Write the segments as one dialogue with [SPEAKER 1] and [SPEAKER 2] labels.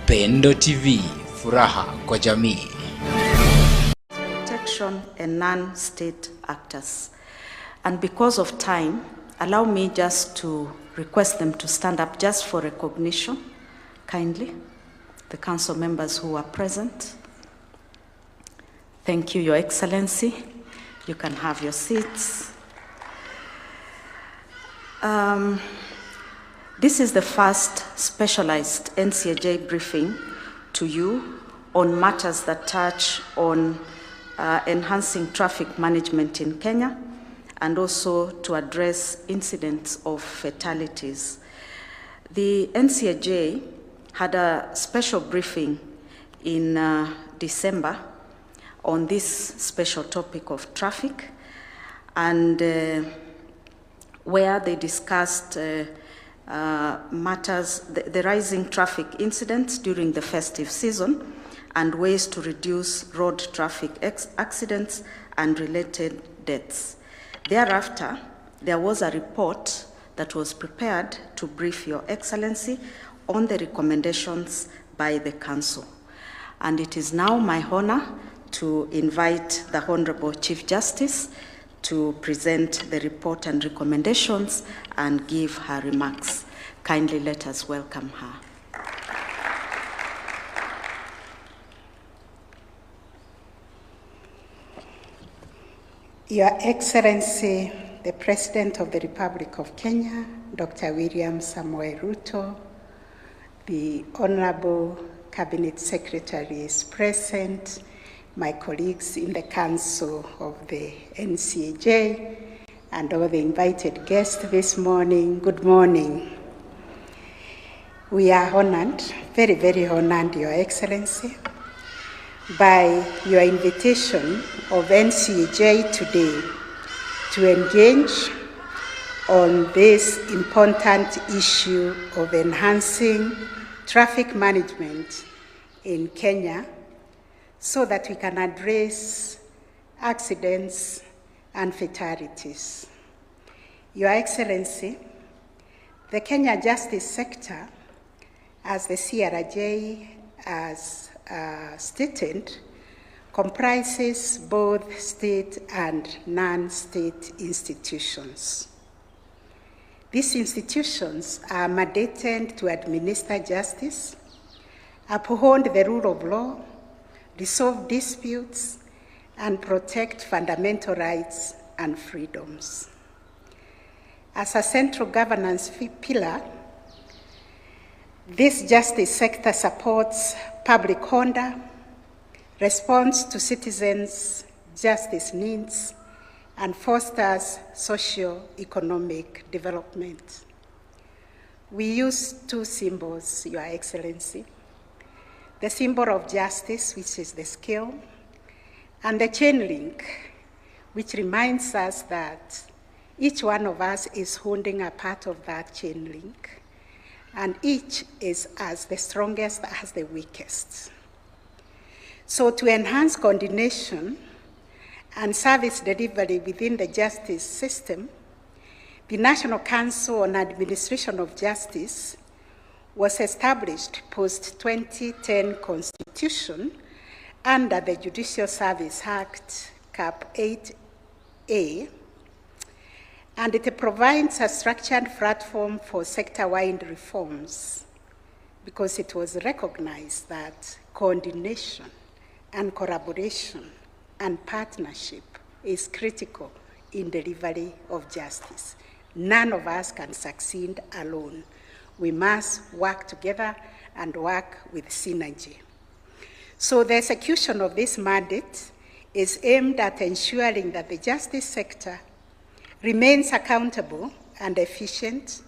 [SPEAKER 1] PENDO TV, furaha kwa jamii.
[SPEAKER 2] Protection and non-state actors. And because of time, allow me just to request them to stand up just for recognition, kindly. The council members who are present. Thank you, Your Excellency. You can have your seats. This is the first specialized NCAJ briefing to you on matters that touch on enhancing traffic management in Kenya and also to address incidents of fatalities. The NCAJ had a special briefing in December on this special topic of traffic, and where they discussed matters, the rising traffic incidents during the festive season and ways to reduce road traffic accidents and related deaths. Thereafter, there was a report that was prepared to brief Your Excellency on the recommendations by the Council. And it is now my honor to invite the Honorable Chief Justice to present the report and recommendations and give her remarks. Kindly let us welcome her.
[SPEAKER 3] Your Excellency, the President of the Republic of Kenya, Dr. William Samoei Ruto, the Honorable Cabinet Secretaries present, my colleagues in the Council of the NCAJ, and all the invited guests this morning, good morning. We are honored, very, very honored, Your Excellency, by your invitation of NCAJ today to engage on this important issue of enhancing traffic management in Kenya so that we can address accidents and fatalities. Your Excellency, the Kenya justice sector, as the CRJ has stated, comprises both state and non-state institutions. These institutions are mandated to administer justice, uphold the rule of law, resolve disputes, and protect fundamental rights and freedoms. As a central governance pillar, this justice sector supports public order, responds to citizens' justice needs, and fosters socio-economic development. We use two symbols, Your Excellency: the symbol of justice, which is the scale, and the chain link, which reminds us that each one of us is holding a part of that chain link, and each is as the strongest as the weakest. So to enhance coordination and service delivery within the justice system, the National Council on Administration of Justice was established post-2010 Constitution under the Judicial Service Act, Cap 8A, and it provides a structured platform for sector-wide reforms because it was recognized that coordination and collaboration and partnership is critical in delivery of justice. None of us can succeed alone. We must work together and work with synergy. So the execution of this mandate is aimed at ensuring that the justice sector remains accountable and efficient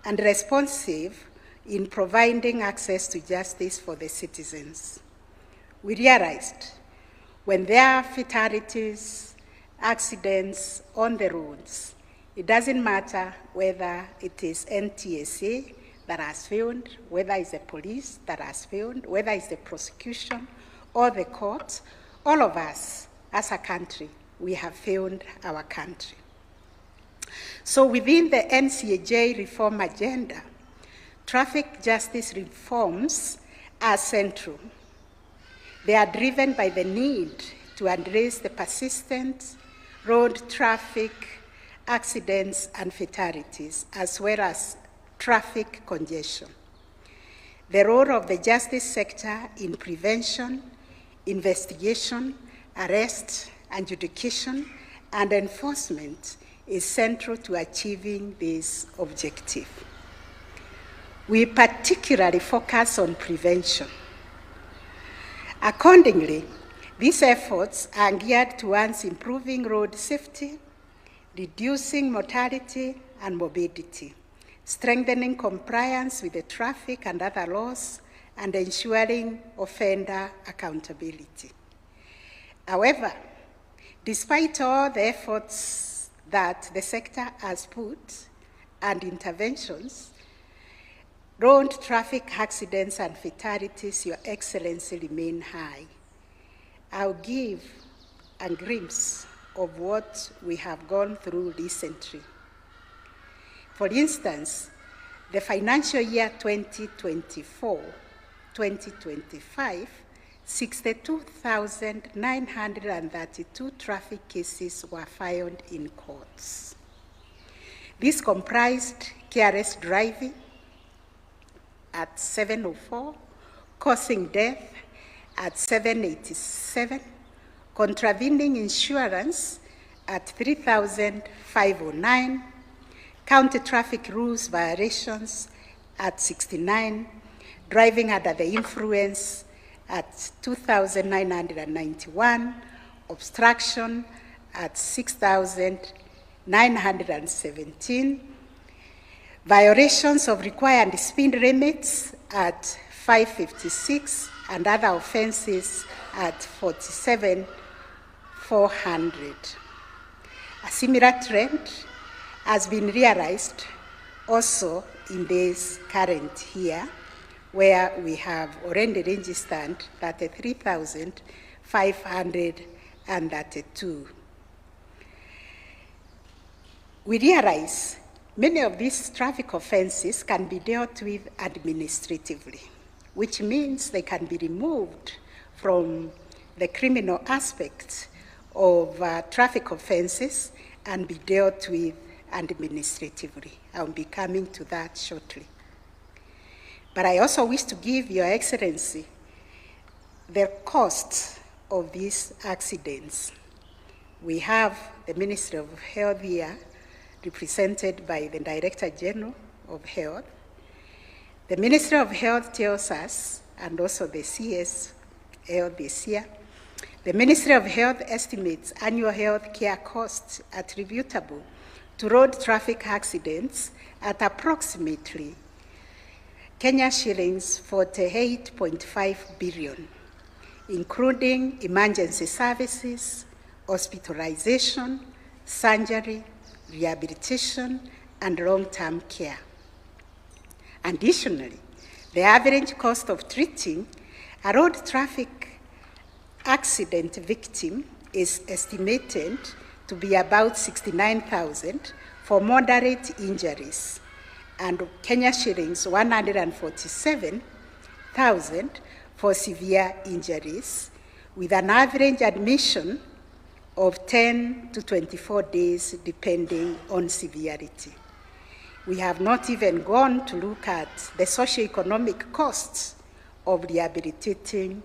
[SPEAKER 3] and responsive in providing access to justice for the citizens. We realized when there are fatalities, accidents on the roads, it doesn't matter whether it is NTSA that has failed, whether it's the police that has failed, whether it's the prosecution or the courts, all of us as a country, we have failed our country. So within the NCAJ reform agenda, traffic justice reforms are central. They are driven by the need to address the persistent road traffic accidents and fatalities, as well as traffic congestion. The role of the justice sector in prevention, investigation, arrest, adjudication, and enforcement is central to achieving this objective. We particularly focus on prevention. Accordingly, these efforts are geared towards improving road safety, reducing mortality and morbidity, strengthening compliance with the traffic and other laws, and ensuring offender accountability. However, despite all the efforts that the sector has put and interventions, road traffic accidents and fatalities, Your Excellency, remain high. I'll give a glimpse of what we have gone through recently. For instance, the financial year 2024-2025, 62,932 traffic cases were filed in courts. This comprised careless driving at 704, causing death at 787, contravening insurance at 3,509, county traffic rules violations at 69, driving under the influence at 2,991, obstruction at 6,917, violations of required speed limits at 556, and other offenses at 47,400. A similar trend has been realized also in this current year, where we have already registered 33,532. We realize many of these traffic offenses can be dealt with administratively, which means they can be removed from the criminal aspects of traffic offenses and be dealt with administratively. I'll be coming to that shortly. But I also wish to give Your Excellency the cost of these accidents. We have the Ministry of Health here, represented by the Director General of Health. The Ministry of Health tells us, and also the CS Health this year, the Ministry of Health estimates annual health care costs attributable to road traffic accidents at approximately Kenya shillings 48.5 billion, including emergency services, hospitalization, surgery, rehabilitation, and long-term care. Additionally, the average cost of treating a road traffic accident victim is estimated to be about 69,000 for moderate injuries and Kenya shillings 147,000 for severe injuries, with an average admission of 10 to 24 days depending on severity. We have not even gone to look at the socioeconomic costs of rehabilitating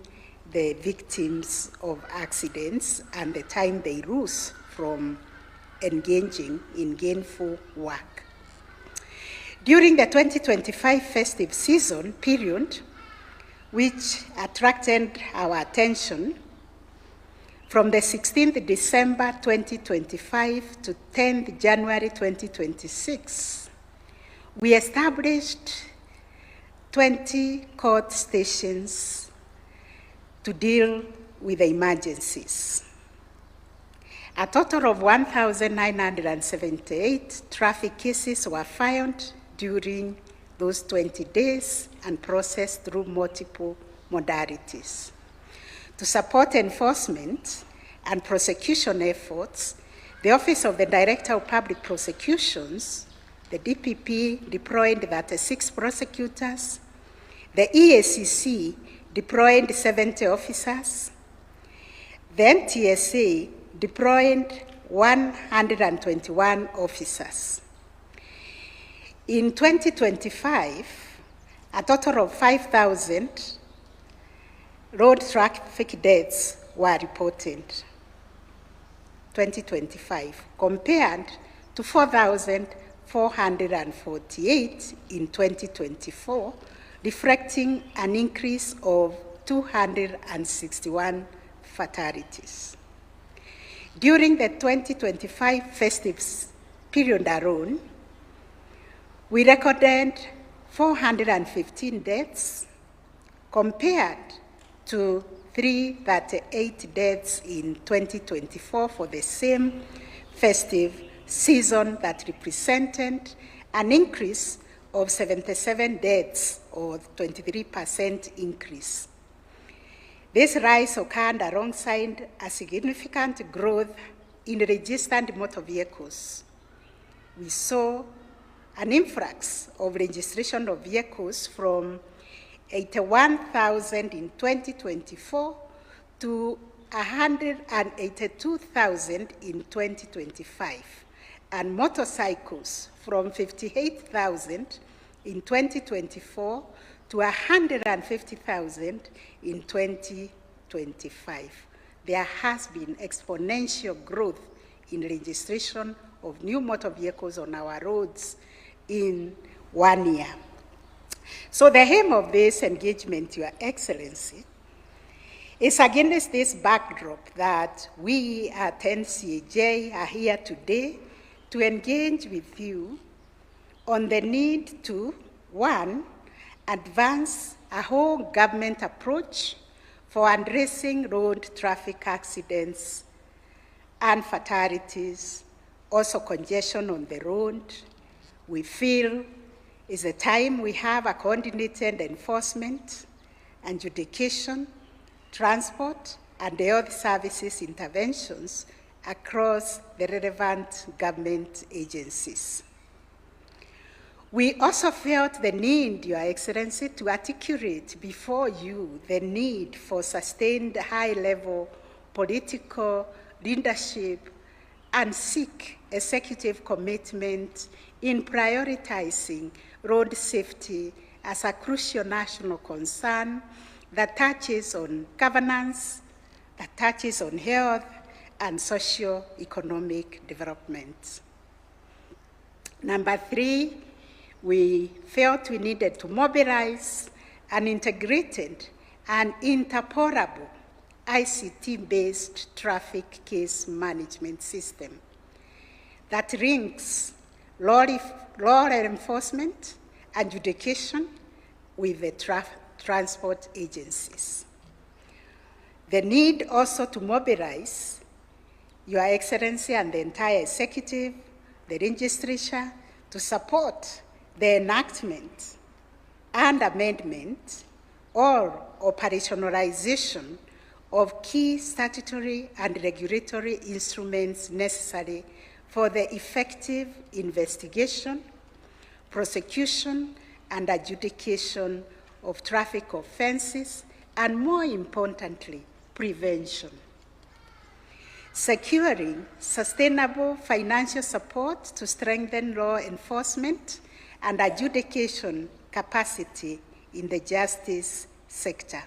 [SPEAKER 3] the victims of accidents and the time they lose from engaging in gainful work. During the 2025 festive season period, which attracted our attention, from the 16th December 2025 to 10th January 2026, we established 20 court stations to deal with the emergencies. A total of 1,978 traffic cases were filed during those 20 days and processed through multiple modalities. To support enforcement and prosecution efforts, the Office of the Director of Public Prosecutions, the DPP, deployed 36 prosecutors. The EACC deployed 70 officers. Then TSA deployed 121 officers. In 2025, a total of 5,000 road traffic deaths were reported. 2025, compared to 4,448 in 2024, reflecting an increase of 261 fatalities. During the 2025 festive period alone, we recorded 415 deaths compared to 338 deaths in 2024 for the same festive season, that represented an increase of 77 deaths, or 23% increase. This rise occurred alongside a significant growth in registered motor vehicles. We saw an influx of registration of vehicles from 81,000 in 2024 to 182,000 in 2025, and motorcycles from 58,000 in 2024 to 150,000 in 2025. There has been exponential growth in registration of new motor vehicles on our roads in 1 year. So the aim of this engagement, Your Excellency, is against this backdrop that we at NCAJ are here today to engage with you on the need to, one, advance a whole government approach for addressing road traffic accidents and fatalities, also congestion on the road. We feel is a time we have a coordinated enforcement, adjudication, transport, and health services interventions across the relevant government agencies. We also felt the need, Your Excellency, to articulate before you the need for sustained high-level political leadership and seek executive commitment in prioritizing road safety as a crucial national concern that touches on governance, that touches on health and socio-economic development. Number three, we felt we needed to mobilize an integrated and interoperable ICT-based traffic case management system that links law enforcement, adjudication with the transport agencies. The need also to mobilize Your Excellency and the entire executive, the legislature, to support the enactment and amendment or operationalization of key statutory and regulatory instruments necessary for the effective investigation, prosecution, and adjudication of traffic offenses, and more importantly, prevention. Securing sustainable financial support to strengthen law enforcement and adjudication capacity in the justice sector.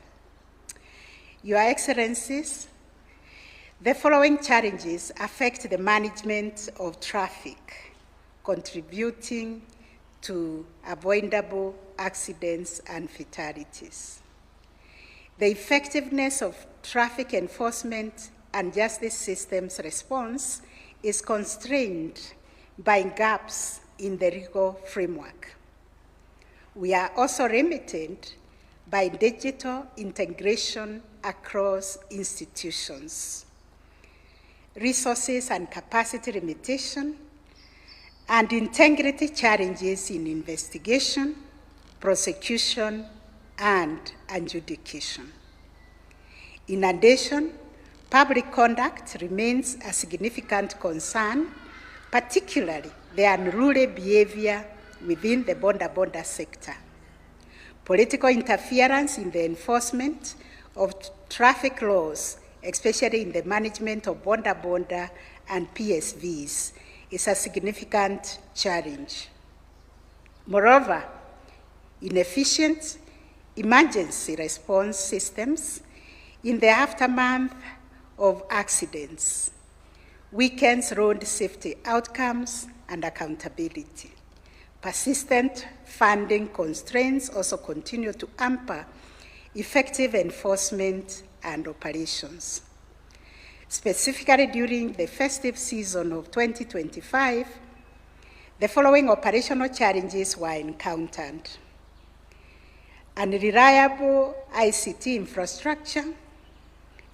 [SPEAKER 3] Your Excellencies, the following challenges affect the management of traffic, contributing to avoidable accidents and fatalities. The effectiveness of traffic enforcement and justice systems response is constrained by gaps in the legal framework. We are also limited by digital integration across institutions, resources and capacity limitation, and integrity challenges in investigation, prosecution, and adjudication. In addition, public conduct remains a significant concern, particularly the unruly behavior within the border sector. political interference in the enforcement of traffic laws, especially in the management of bonda and PSVs, is a significant challenge. Moreover, inefficient emergency response systems in the aftermath of accidents weakens road safety outcomes and accountability. Persistent funding constraints also continue to hamper effective enforcement and operations. Specifically during the festive season of 2025, the following operational challenges were encountered: unreliable ICT infrastructure,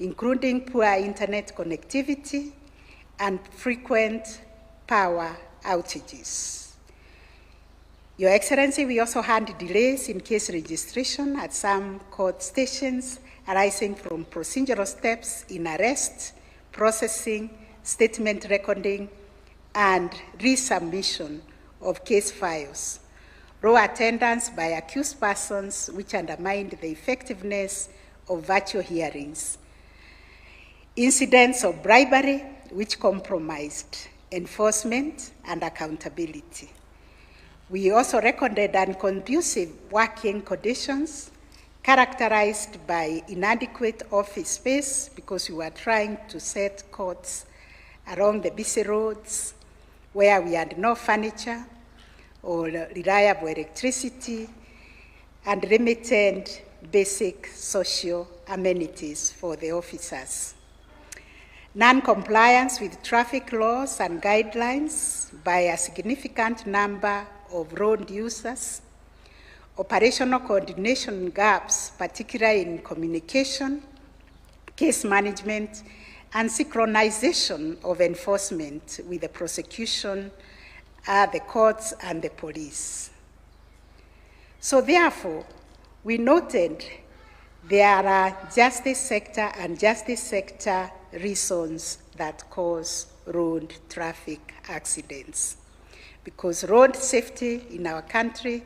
[SPEAKER 3] including poor internet connectivity and frequent power outages. Your Excellency, we also had delays in case registration at some court stations arising from procedural steps in arrest, processing, statement recording, and resubmission of case files, low attendance by accused persons which undermined the effectiveness of virtual hearings, incidents of bribery which compromised enforcement and accountability. We also recorded unconducive working conditions characterized by inadequate office space because we were trying to set courts along the busy roads where we had no furniture or reliable electricity and limited basic social amenities for the officers. Non-compliance with traffic laws and guidelines by a significant number of road users, operational coordination gaps, particularly in communication, case management, and synchronization of enforcement with the prosecution, the courts, and the police. So therefore, we noted there are justice sector and justice sector reasons that cause road traffic accidents, because road safety in our country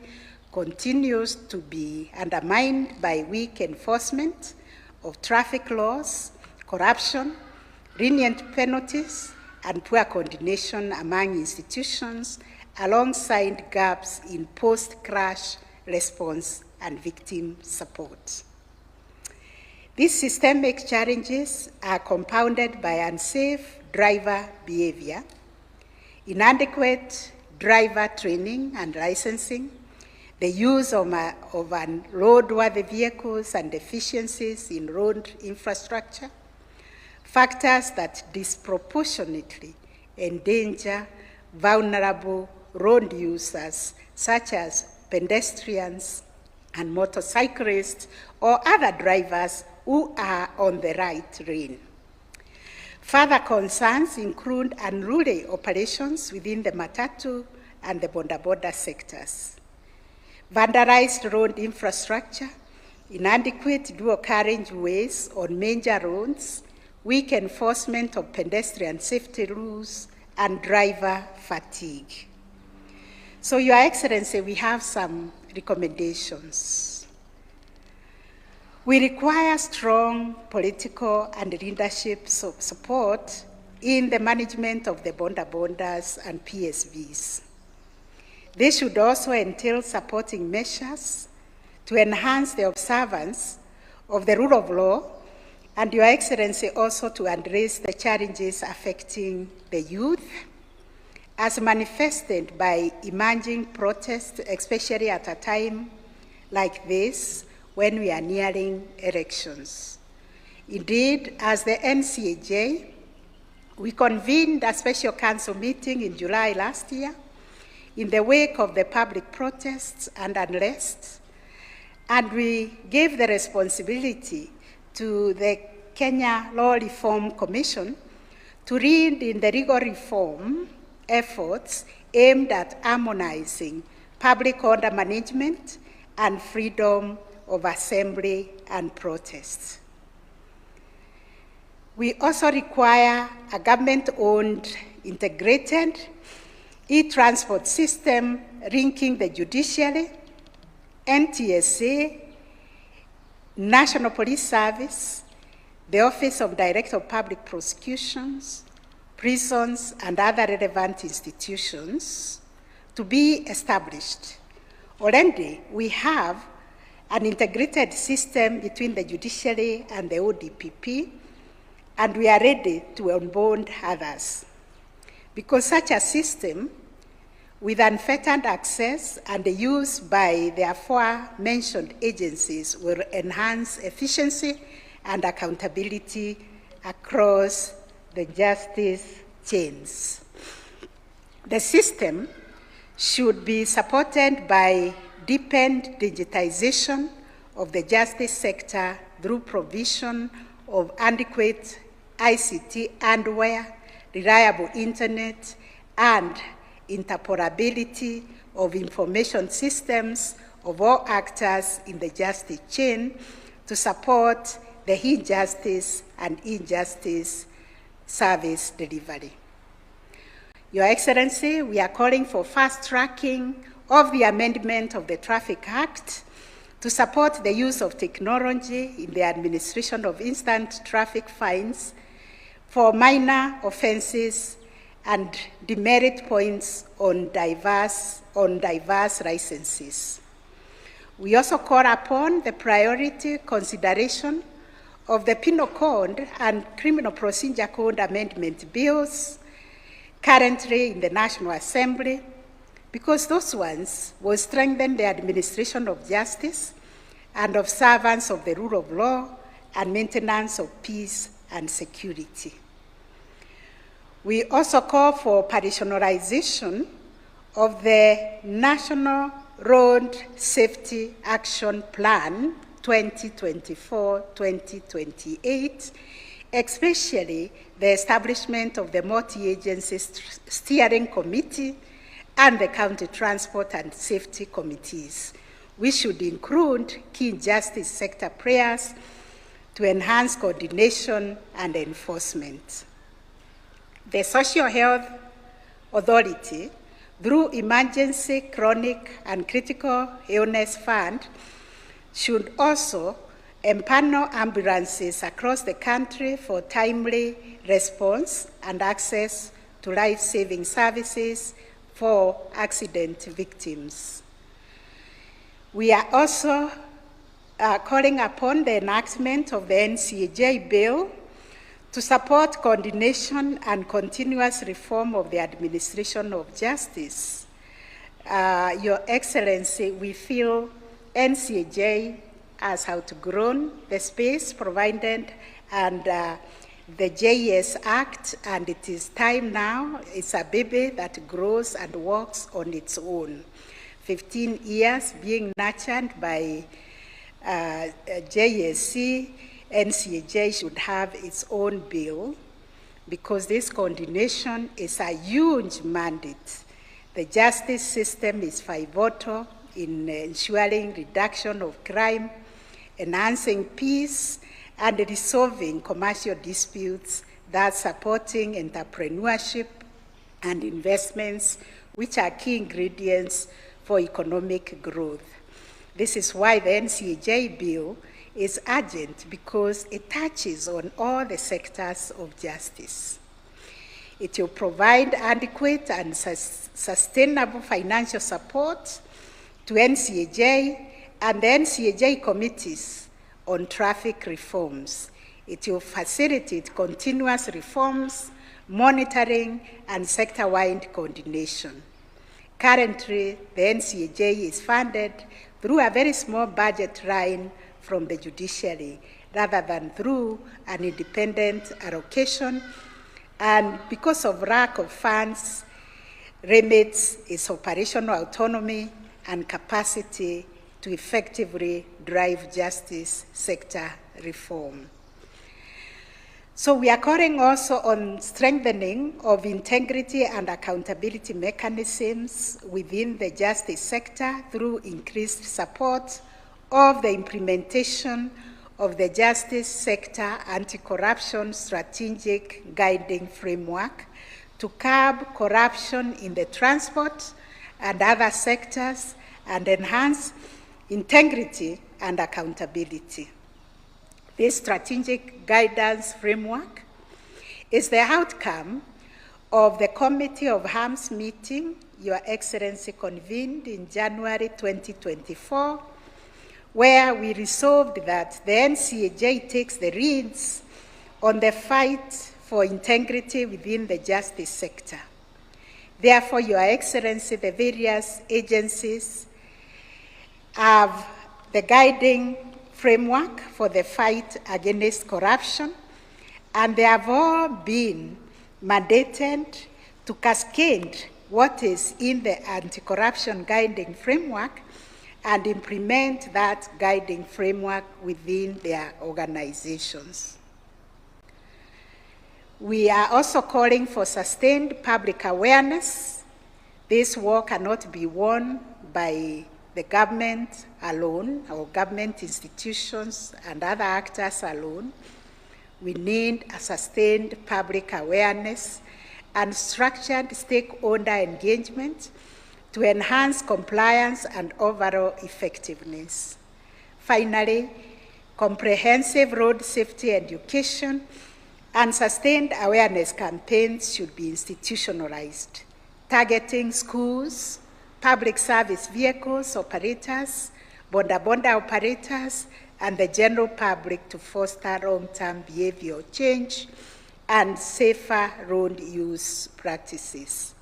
[SPEAKER 3] continues to be undermined by weak enforcement of traffic laws, corruption, lenient penalties, and poor coordination among institutions, alongside gaps in post-crash response and victim support. These systemic challenges are compounded by unsafe driver behavior, inadequate driver training and licensing, the use of unroadworthy vehicles and deficiencies in road infrastructure, factors that disproportionately endanger vulnerable road users such as pedestrians and motorcyclists or other drivers who are on the right lane. Further concerns include unruly operations within the matatu and the boda sectors, vandalized road infrastructure, inadequate dual carriageways on major roads, weak enforcement of pedestrian safety rules, and driver fatigue. So, Your Excellency, we have some recommendations. We require strong political and leadership support in the management of the bondas and PSVs. This should also entail supporting measures to enhance the observance of the rule of law, and Your Excellency, also to address the challenges affecting the youth as manifested by emerging protests, especially at a time like this when we are nearing elections. Indeed, as the NCAJ, we convened a special council meeting in July last year in the wake of the public protests and unrest, and we gave the responsibility to the Kenya Law Reform Commission to lead in the legal reform efforts aimed at harmonizing public order management and freedom of assembly and protest. We also require a government-owned, integrated e-transport system linking the judiciary, NTSA, National Police Service, the Office of Director of Public Prosecutions, prisons, and other relevant institutions to be established. Already, we have an integrated system between the judiciary and the ODPP, and we are ready to onboard others. Because such a system, with unfettered access and the use by the aforementioned agencies, will enhance efficiency and accountability across the justice chains. The system should be supported by deepened digitization of the justice sector through provision of adequate ICT hardware, reliable internet, and interoperability of information systems of all actors in the justice chain to support the e-justice and e-justice service delivery. Your Excellency, we are calling for fast tracking of the amendment of the Traffic Act to support the use of technology in the administration of instant traffic fines for minor offenses and demerit points on diverse licenses. We also call upon the priority consideration of the Penal Code and Criminal Procedure Code amendment bills currently in the National Assembly, because those ones will strengthen the administration of justice and observance of the rule of law and maintenance of peace and security. We also call for operationalization of the National Road Safety Action Plan 2024-2028, especially the establishment of the multi-agency steering committee and the county transport and safety committees. We should include key justice sector players to enhance coordination and enforcement. The Social Health Authority, through Emergency, Chronic, and Critical Illness Fund, should also empanel ambulances across the country for timely response and access to life-saving services for accident victims. We are also calling upon the enactment of the NCAJ bill to support coordination and continuous reform of the administration of justice. Your Excellency, we feel NCAJ has outgrown the space provided and the JS Act, and it is time now. It's a baby that grows and walks on its own. 15 years being nurtured by JSC, NCAJ should have its own bill because this coordination is a huge mandate. The justice system is pivotal in ensuring reduction of crime, enhancing peace, and resolving commercial disputes, thus supporting entrepreneurship and investments, which are key ingredients for economic growth. This is why the NCAJ bill is urgent, because it touches on all the sectors of justice. It will provide adequate and sustainable financial support to NCAJ and the NCAJ committees on traffic reforms. It will facilitate continuous reforms, monitoring, and sector-wide coordination. Currently, the NCAJ is funded through a very small budget line from the judiciary, rather than through an independent allocation, and because of lack of funds, limits its operational autonomy and capacity to effectively drive justice sector reform. So we are calling also on strengthening of integrity and accountability mechanisms within the justice sector through increased support of the implementation of the justice sector anti-corruption strategic guiding framework to curb corruption in the transport and other sectors and enhance integrity, and accountability. This strategic guidance framework is the outcome of the Committee of Arms meeting Your Excellency convened in January 2024, where we resolved that the NCAJ takes the reins on the fight for integrity within the justice sector. Therefore, Your Excellency, the various agencies have the guiding framework for the fight against corruption, and they have all been mandated to cascade what is in the anti-corruption guiding framework and implement that guiding framework within their organizations. We are also calling for sustained public awareness. This work cannot be won by the government alone, or government institutions and other actors alone. We need a sustained public awareness and structured stakeholder engagement to enhance compliance and overall effectiveness. Finally, comprehensive road safety education and sustained awareness campaigns should be institutionalized, targeting schools, public service vehicles operators, boda operators, and the general public to foster long-term behavioral change and safer road use practices.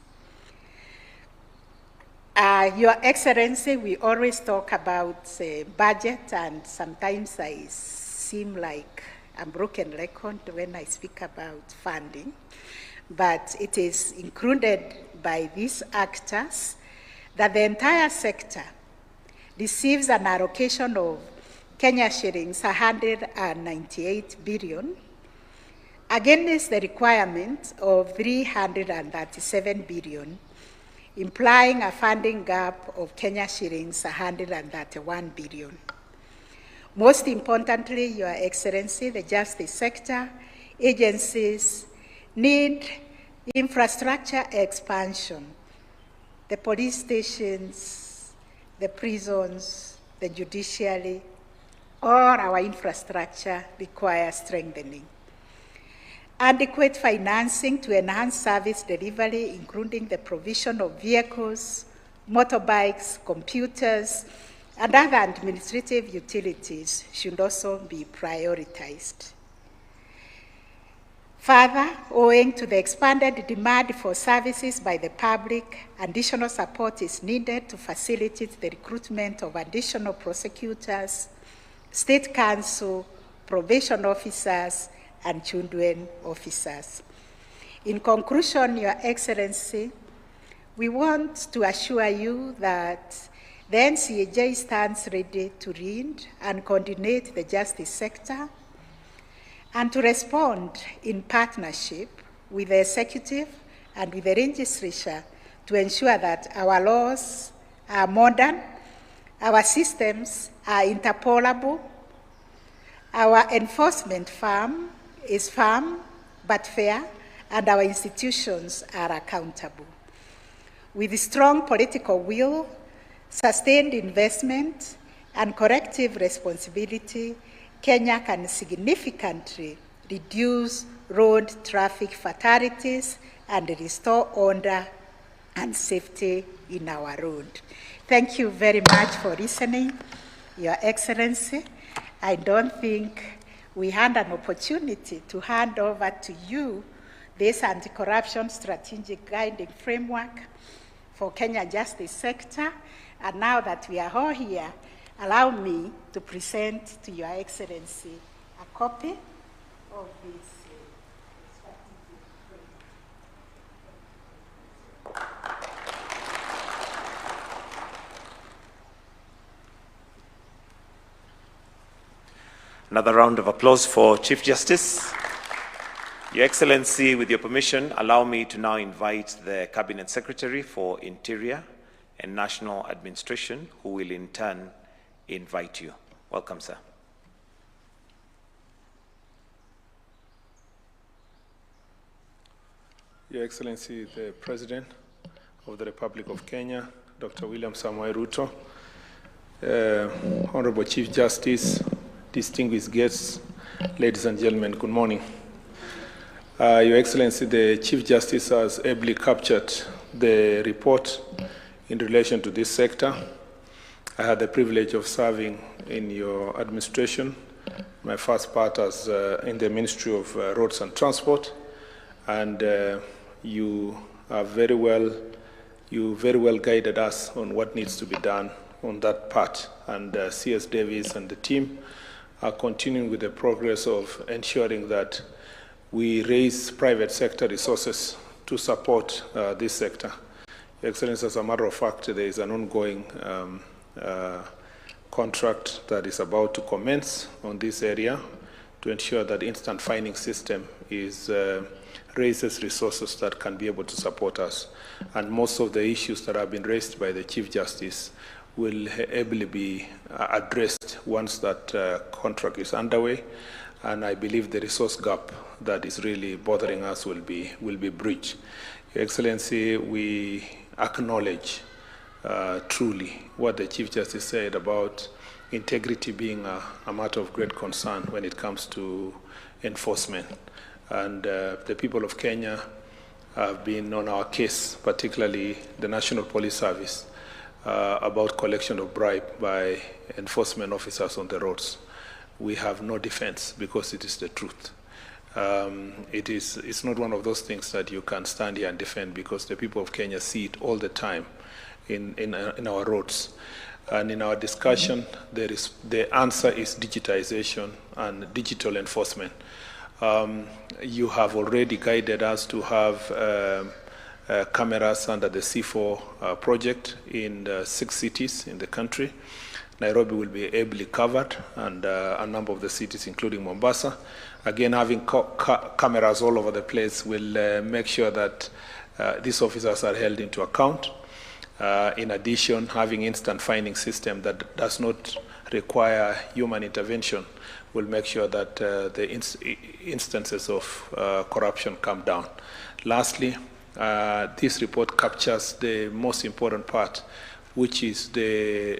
[SPEAKER 3] Your Excellency, we always talk about budget, and sometimes I seem like a broken record when I speak about funding, but it is included by these actors that the entire sector receives an allocation of Kenya shillings 198 billion against the requirement of 337 billion, implying a funding gap of Kenya shillings 131 billion. Most importantly, Your Excellency, the justice sector agencies need infrastructure expansion. The police stations, the prisons, the judiciary, all our infrastructure require strengthening. Adequate financing to enhance service delivery, including the provision of vehicles, motorbikes, computers, and other administrative utilities should also be prioritized. Further, owing to the expanded demand for services by the public, additional support is needed to facilitate the recruitment of additional prosecutors, state counsel, probation officers, and children officers. In conclusion, Your Excellency, we want to assure you that the NCAJ stands ready to lead and coordinate the justice sector and to respond in partnership with the executive and with the legislature to ensure that our laws are modern, our systems are interpolable, our enforcement is firm but fair, and our institutions are accountable. With strong political will, sustained investment, and collective responsibility, Kenya can significantly reduce road traffic fatalities and restore order and safety in our road. Thank you very much for listening, Your Excellency. I don't think we had an opportunity to hand over to you this anti-corruption strategic guiding framework for Kenya justice sector. And now that we are all here, allow me to present to Your Excellency a copy of this strategic framework.
[SPEAKER 4] Another round of applause for Chief Justice. Your Excellency, with your permission, allow me to now invite the Cabinet Secretary for Interior and National Administration, who will in turn invite you. Welcome, sir.
[SPEAKER 5] Your Excellency, the President of the Republic of Kenya, Dr. William Samoei Ruto, Honorable Chief Justice, distinguished guests, ladies and gentlemen, good morning. Your Excellency, the Chief Justice has ably captured the report in relation to this sector. I had the privilege of serving in your administration, my first part as in the Ministry of Roads and Transport, and you very well guided us on what needs to be done on that part. And CS Davis and the team are continuing with the progress of ensuring that we raise private sector resources to support this sector. Your Excellency, as a matter of fact, there is an ongoing contract that is about to commence on this area to ensure that instant fining system is raises resources that can be able to support us. And most of the issues that have been raised by the Chief Justice will ably be addressed once that contract is underway. And I believe the resource gap that is really bothering us will be bridged. Your Excellency, we acknowledge truly what the Chief Justice said about integrity being a matter of great concern when it comes to enforcement. And the people of Kenya have been on our case, particularly the National Police Service, about collection of bribe by enforcement officers on the roads. We have no defense because it is the truth. It's not one of those things that you can stand here and defend because the people of Kenya see it all the time in our roads. And in our discussion, the answer is digitization and digital enforcement. You have already guided us to have cameras under the C4 project in 6 cities in the country. Nairobi will be ably covered, and a number of the cities, including Mombasa. Again, having cameras all over the place will make sure that these officers are held into account. In addition, having instant fining system that does not require human intervention will make sure that the instances of corruption come down. Lastly, this report captures the most important part, which is the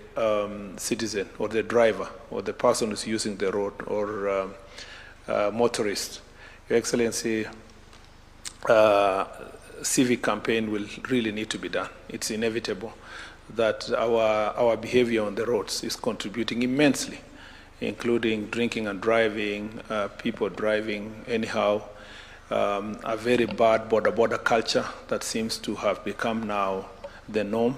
[SPEAKER 5] citizen or the driver or the person who's using the road or motorist. Your Excellency, civic campaign will really need to be done. It's inevitable that our behavior on the roads is contributing immensely, including drinking and driving, people driving anyhow, a very bad border culture that seems to have become now the norm.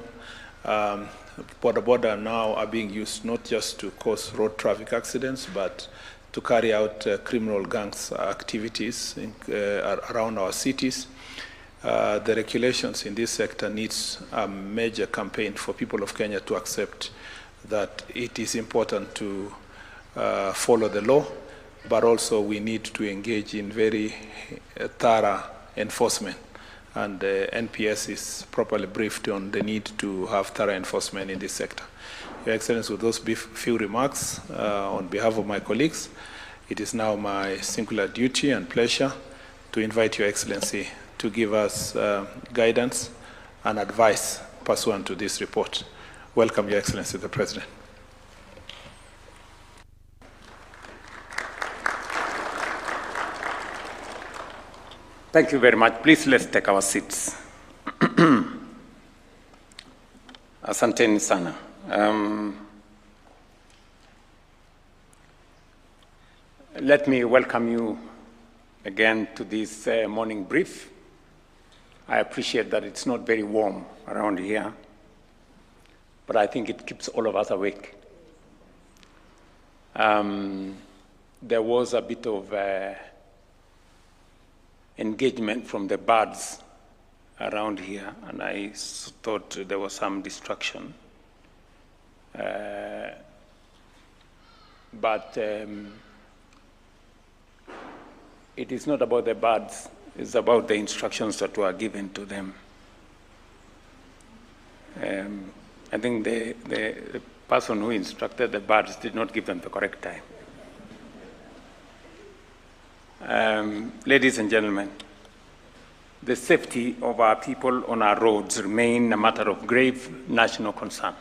[SPEAKER 5] Border now are being used not just to cause road traffic accidents, but to carry out criminal gangs activities around our cities. The regulations in this sector needs a major campaign for people of Kenya to accept that it is important to follow the law, but also we need to engage in very thorough enforcement. And the NPS is properly briefed on the need to have thorough enforcement in this sector. Your Excellency, with those few remarks, on behalf of my colleagues, it is now my singular duty and pleasure to invite Your Excellency to give us guidance and advice pursuant to this report. Welcome, Your Excellency, the President.
[SPEAKER 6] Thank you very much. Please, let's take our seats. Asanteni sana. Let me welcome you again to this morning brief. I appreciate that it's not very warm around here, but I think it keeps all of us awake. There was a bit of engagement from the birds around here, and I thought there was some distraction. But it is not about the birds, it's about the instructions that were given to them. I think the person who instructed the birds did not give them the correct time. Ladies and gentlemen, the safety of our people on our roads remain a matter of grave national concern.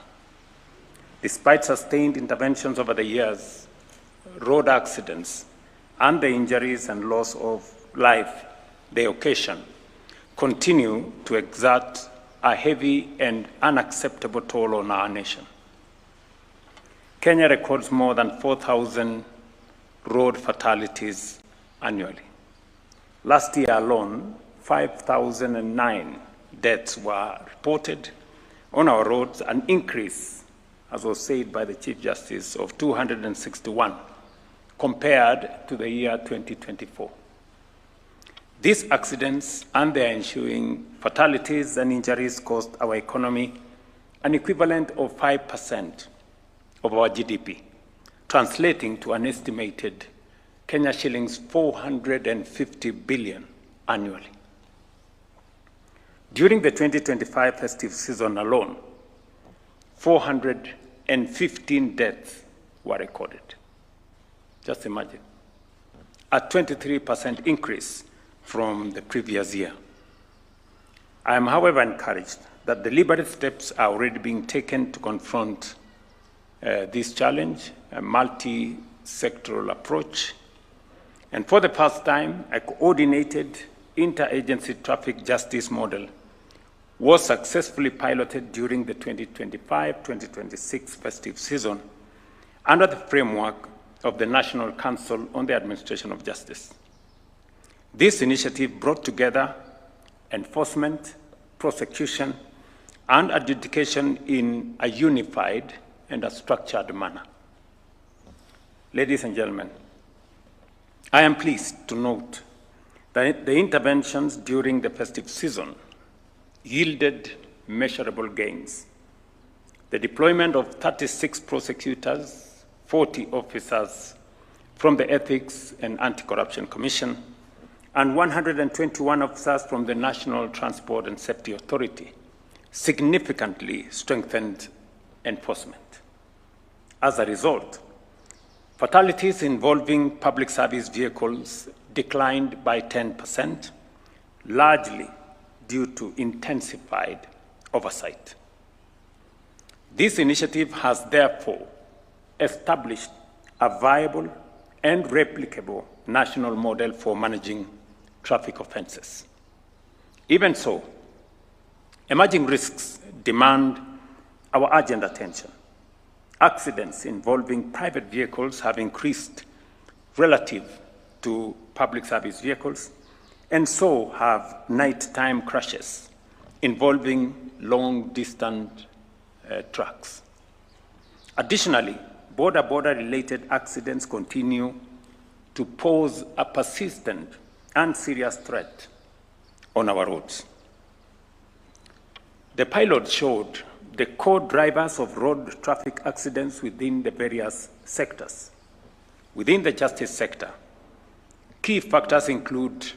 [SPEAKER 6] Despite sustained interventions over the years, road accidents and the injuries and loss of life they occasion continue to exert a heavy and unacceptable toll on our nation. Kenya records more than 4,000 road fatalities annually. Last year alone, 5,009 deaths were reported on our roads, an increase, as was said by the Chief Justice, of 261 compared to the year 2024. These accidents and their ensuing fatalities and injuries cost our economy an equivalent of 5% of our GDP, translating to an estimated Kenya shillings 450 billion annually. During the 2025 festive season alone, 415 deaths were recorded. Just imagine, a 23% increase from the previous year. I am, however, encouraged that deliberate steps are already being taken to confront this challenge, a multi-sectoral approach. And for the first time, a coordinated interagency traffic justice model was successfully piloted during the 2025-2026 festive season under the framework of the National Council on the Administration of Justice. This initiative brought together enforcement, prosecution, and adjudication in a unified and a structured manner. Ladies and gentlemen, I am pleased to note that the interventions during the festive season yielded measurable gains. The deployment of 36 prosecutors, 40 officers from the Ethics and Anti-Corruption Commission, and 121 officers from the National Transport and Safety Authority significantly strengthened enforcement. As a result, fatalities involving public service vehicles declined by 10%, largely due to intensified oversight. This initiative has therefore established a viable and replicable national model for managing traffic offenses. Even so, emerging risks demand our urgent attention. Accidents involving private vehicles have increased relative to public service vehicles, and so have nighttime crashes involving long-distance trucks. Additionally, border-related accidents continue to pose a persistent and serious threat on our roads. The pilot showed the core drivers of road traffic accidents within the various sectors. Within the justice sector, key factors include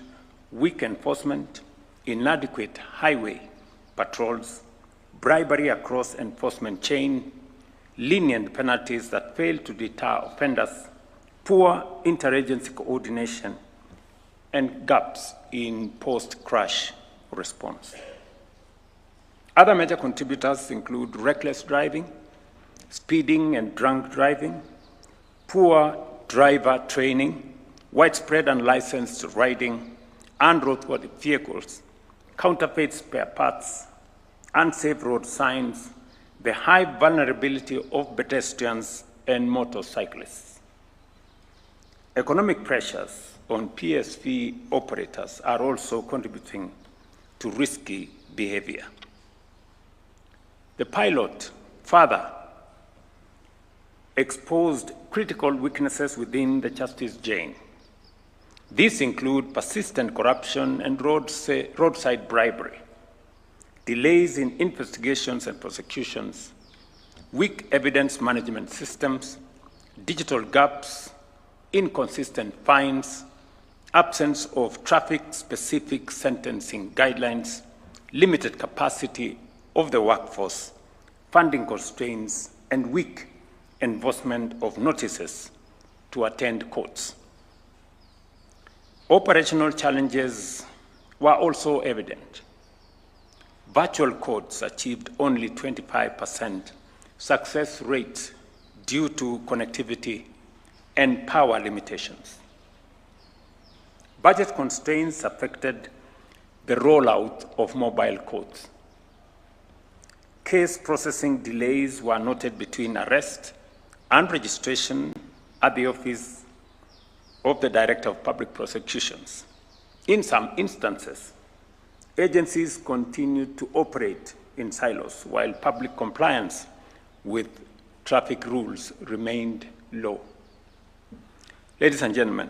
[SPEAKER 6] weak enforcement, inadequate highway patrols, bribery across enforcement chain, lenient penalties that fail to deter offenders, poor interagency coordination, and gaps in post-crash response. Other major contributors include reckless driving, speeding and drunk driving, poor driver training, widespread unlicensed riding, unroadworthy vehicles, counterfeit spare parts, unsafe road signs, the high vulnerability of pedestrians and motorcyclists. Economic pressures on PSV operators are also contributing to risky behavior. The pilot further exposed critical weaknesses within the justice chain. These include persistent corruption and roadside bribery, delays in investigations and prosecutions, weak evidence management systems, digital gaps, inconsistent fines, absence of traffic-specific sentencing guidelines, limited capacity of the workforce, funding constraints, and weak enforcement of notices to attend courts. Operational challenges were also evident. Virtual courts achieved only 25% success rate due to connectivity and power limitations. Budget constraints affected the rollout of mobile courts. Case processing delays were noted between arrest and registration at the Office of the Director of Public Prosecutions. In some instances, agencies continued to operate in silos while public compliance with traffic rules remained low. Ladies and gentlemen,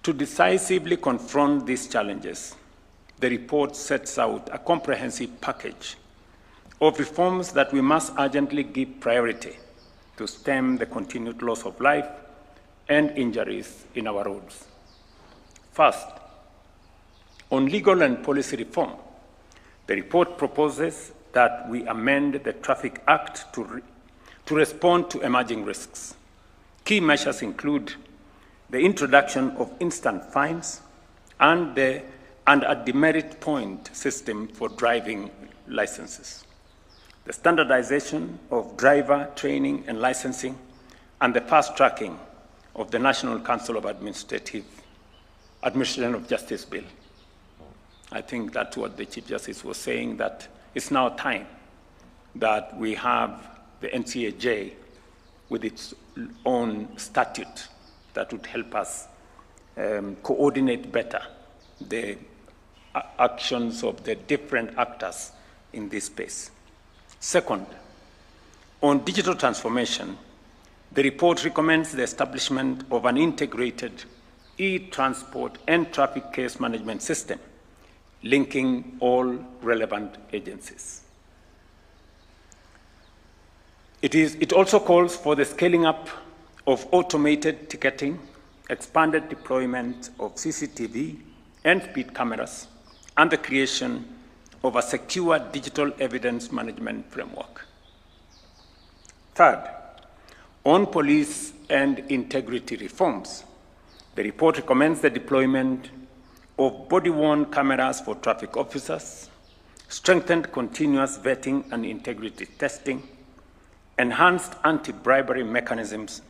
[SPEAKER 6] to decisively confront these challenges, the report sets out a comprehensive package of reforms that we must urgently give priority to stem the continued loss of life and injuries in our roads. First, on legal and policy reform, the report proposes that we amend the Traffic Act to respond to emerging risks. Key measures include the introduction of instant fines and a demerit point system for driving licenses, the standardization of driver training and licensing, and the fast-tracking of the National Council of Administration of Justice Bill. I think that's what the Chief Justice was saying, that it's now time that we have the NCAJ with its own statute that would help us coordinate better the actions of the different actors in this space. Second, on digital transformation, the report recommends the establishment of an integrated e-transport and traffic case management system, linking all relevant agencies. It also calls for the scaling up of automated ticketing, expanded deployment of CCTV and speed cameras, and the creation of a secure digital evidence management framework. Third, on police and integrity reforms, the report recommends the deployment of body-worn cameras for traffic officers, strengthened continuous vetting and integrity testing, enhanced anti-bribery mechanisms,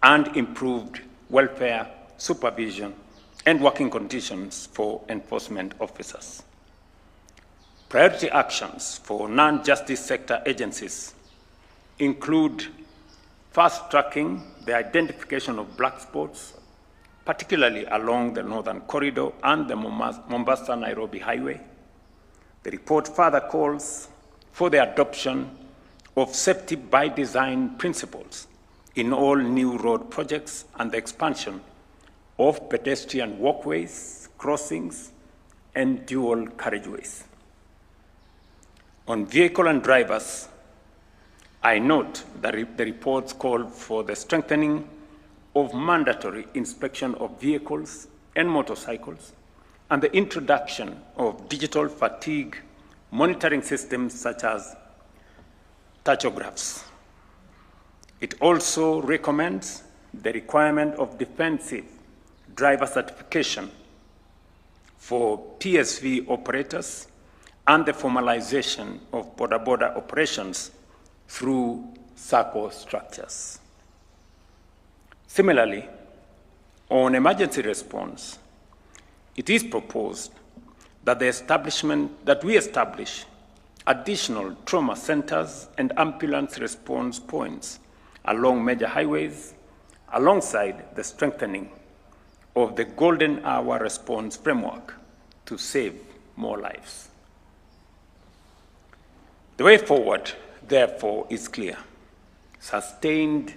[SPEAKER 6] and improved welfare, supervision, and working conditions for enforcement officers. Priority actions for non-justice sector agencies include fast-tracking the identification of black spots, particularly along the Northern Corridor and the Mombasa-Nairobi Highway. The report further calls for the adoption of safety by design principles in all new road projects and the expansion of pedestrian walkways, crossings, and dual carriageways. On vehicle and drivers, I note that the reports call for the strengthening of mandatory inspection of vehicles and motorcycles and the introduction of digital fatigue monitoring systems such as tachographs. It also recommends the requirement of defensive driver certification for PSV operators and the formalization of border-border operations through SACCO structures. Similarly, on emergency response, it is proposed that we establish additional trauma centers and ambulance response points along major highways, alongside the strengthening of the golden hour response framework to save more lives. The way forward, therefore, is clear. Sustained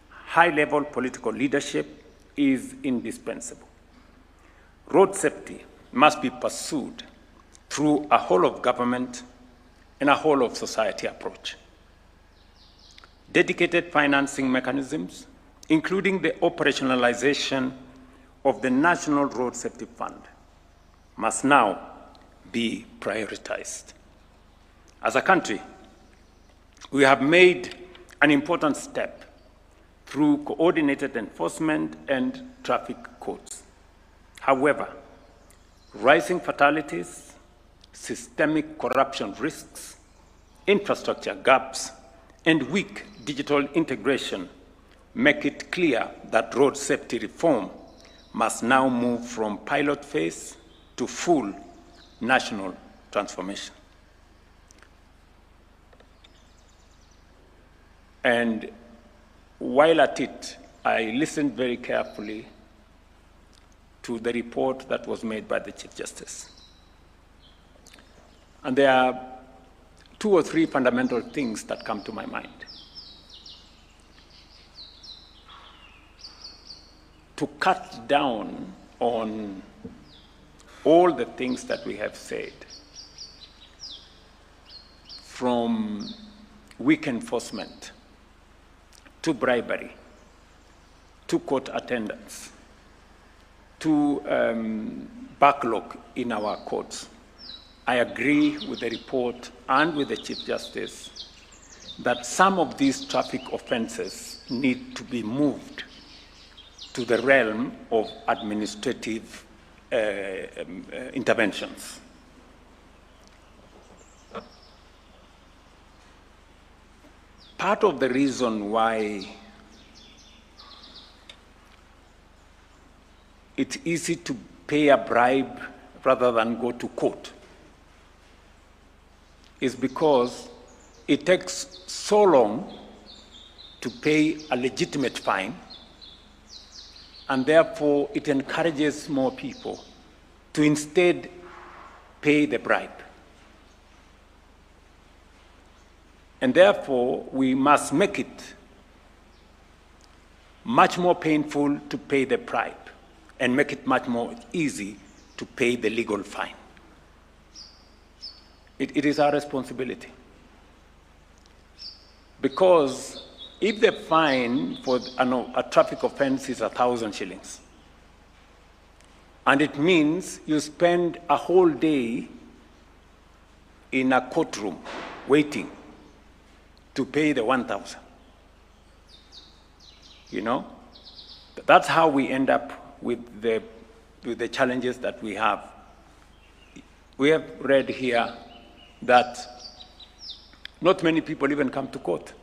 [SPEAKER 6] high-level political leadership is indispensable. Road safety must be pursued through a whole-of-government and a whole-of-society approach. Dedicated financing mechanisms, including the operationalization of the National Road Safety Fund, must now be prioritized. As a country, we have made an important step through coordinated enforcement and traffic codes. However, rising fatalities, systemic corruption risks, infrastructure gaps, and weak digital integration make it clear that road safety reform must now move from pilot phase to full national transformation. And while at it, I listened very carefully to the report that was made by the Chief Justice. And there are 2 or 3 fundamental things that come to my mind. To cut down on all the things that we have said, from weak enforcement, to bribery, to court attendance, to backlog in our courts. I agree with the report and with the Chief Justice that some of these traffic offenses need to be moved to the realm of administrative interventions. Part of the reason why it's easy to pay a bribe rather than go to court is because it takes so long to pay a legitimate fine, and therefore it encourages more people to instead pay the bribe. And therefore, we must make it much more painful to pay the bribe and make it much more easy to pay the legal fine. It is our responsibility. Because if the fine for a traffic offense is 1,000 shillings, and it means you spend a whole day in a courtroom waiting to pay the 1,000, you know, that's how we end up with the challenges that we have. We have read here that not many people even come to court,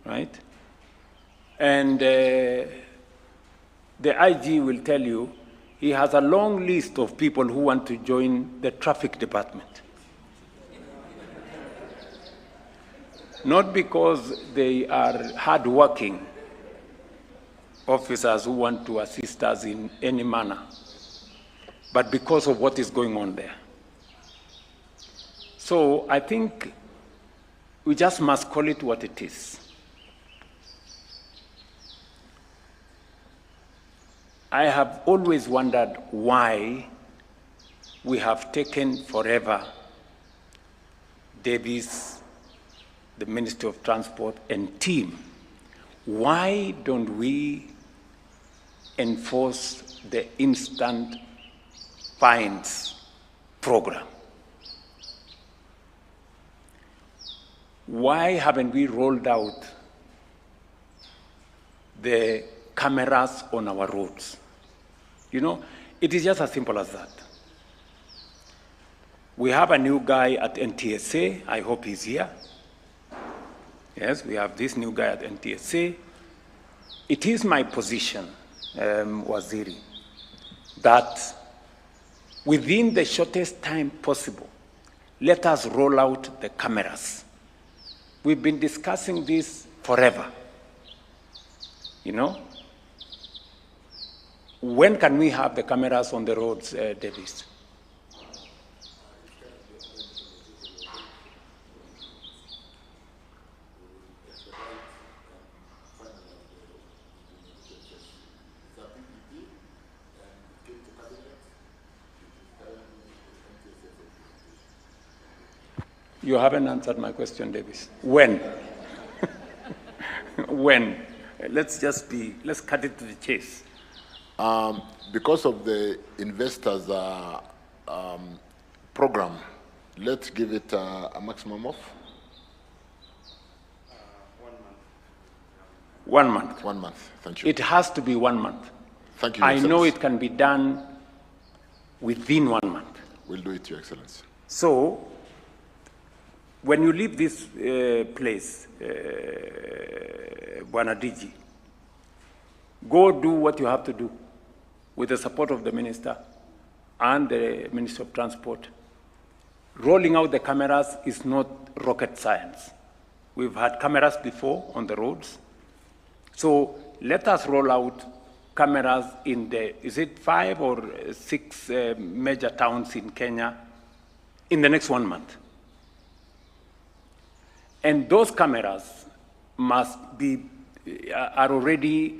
[SPEAKER 6] right? And the IG will tell you he has a long list of people who want to join the traffic department. Not because they are hardworking officers who want to assist us in any manner, but because of what is going on there. So I think we just must call it what it is. I have always wondered why we have taken forever Davis, the Ministry of Transport, and team. Why don't we enforce the instant fines program? Why haven't we rolled out the cameras on our roads? You know, it is just as simple as that. We have a new guy at NTSA. I hope he's here. Yes, we have this new guy at NTSA. It is my position, Waziri, that within the shortest time possible, let us roll out the cameras. We've been discussing this forever. You know? When can we have the cameras on the roads, Davis? You haven't answered my question, Davis. When? When? Let's cut it to the chase.
[SPEAKER 7] Because of the investors program, let's give it a maximum of
[SPEAKER 6] 1 month.
[SPEAKER 7] 1 month. Thank you.
[SPEAKER 6] It has to be 1 month.
[SPEAKER 7] Thank you, Your
[SPEAKER 6] I know
[SPEAKER 7] Excellency.
[SPEAKER 6] it can be done within 1 month.
[SPEAKER 7] We'll do it, Your Excellency.
[SPEAKER 6] So when you leave this place, Buanadiji, go do what you have to do with the support of the minister and the Minister of Transport. Rolling out the cameras is not rocket science. We've had cameras before on the roads. So let us roll out cameras in the, is it 5 or 6 major towns in Kenya in the next 1 month. And those cameras must be, are already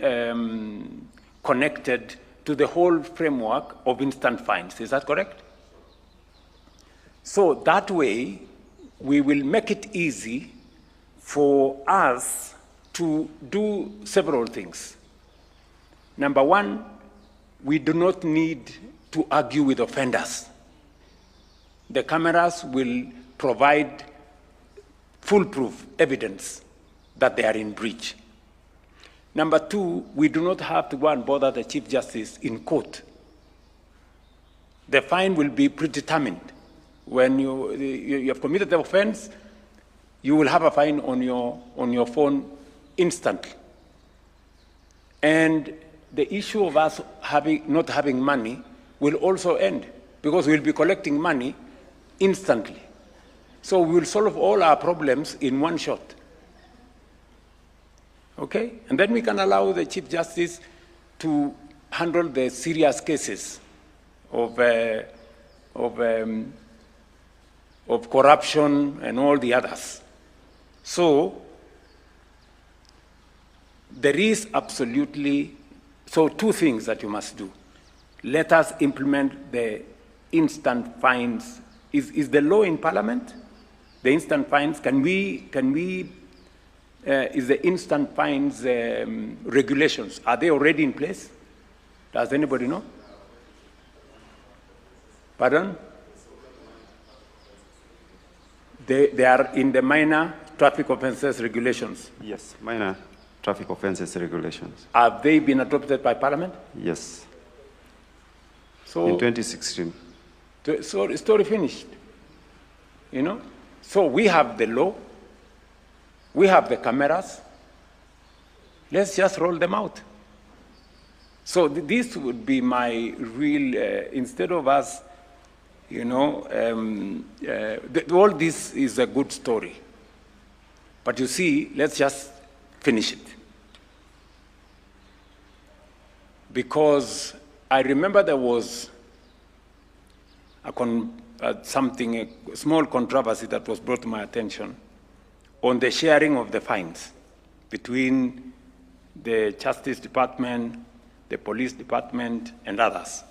[SPEAKER 6] connected to the whole framework of instant fines. Is that correct? So that way, we will make it easy for us to do several things. Number one, we do not need to argue with offenders. The cameras will provide foolproof evidence that they are in breach. Number two, we do not have to go and bother the Chief Justice in court. The fine will be predetermined. When you have committed the offense, you will have a fine on your phone instantly. And the issue of us not having money will also end, because we'll be collecting money instantly. So we will solve all our problems in one shot. Okay? And then we can allow the Chief Justice to handle the serious cases of corruption and all the others. So there is absolutely, so two things that you must do. Let us implement the instant fines. Is the law in Parliament? The instant fines, is the instant fines regulations, are they already in place? Does anybody know? Pardon? They are in the minor traffic offences regulations.
[SPEAKER 8] Yes, minor traffic offences regulations.
[SPEAKER 6] Have they been adopted by Parliament?
[SPEAKER 8] Yes.
[SPEAKER 6] So,
[SPEAKER 8] in 2016.
[SPEAKER 6] So story finished. You know? So we have the law, we have the cameras, let's just roll them out. So this would be my real, instead of us, you know, all this is a good story. But you see, let's just finish it. Because I remember there was a small controversy that was brought to my attention on the sharing of the fines between the Justice Department, the Police Department, and others,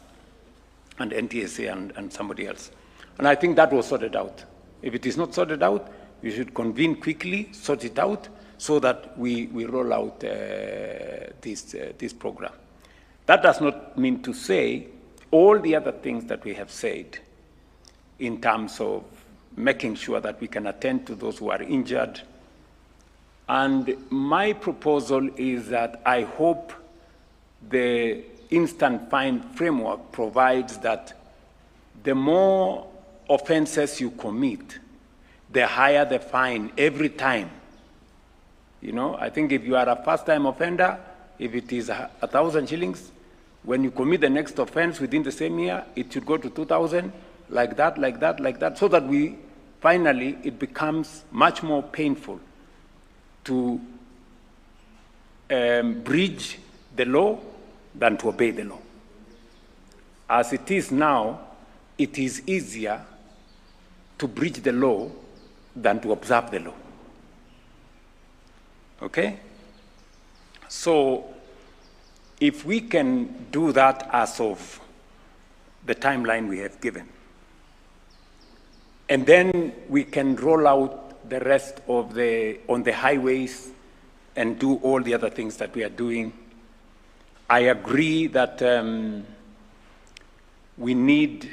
[SPEAKER 6] and NTSA and somebody else. And I think that was sorted out. If it is not sorted out, we should convene quickly, sort it out, so that we roll out this program. That does not mean to say all the other things that we have said in terms of making sure that we can attend to those who are injured. And my proposal is that I hope the instant fine framework provides that the more offenses you commit, the higher the fine every time. You know, I think if you are a first-time offender, if it is 1,000 shillings, when you commit the next offense within the same year, it should go to 2,000, like that, like that, like that, so that finally, it becomes much more painful to breach the law than to obey the law. As it is now, it is easier to breach the law than to observe the law. Okay? So, if we can do that as of the timeline we have given, and then we can roll out the rest of on the highways and do all the other things that we are doing. I agree that we need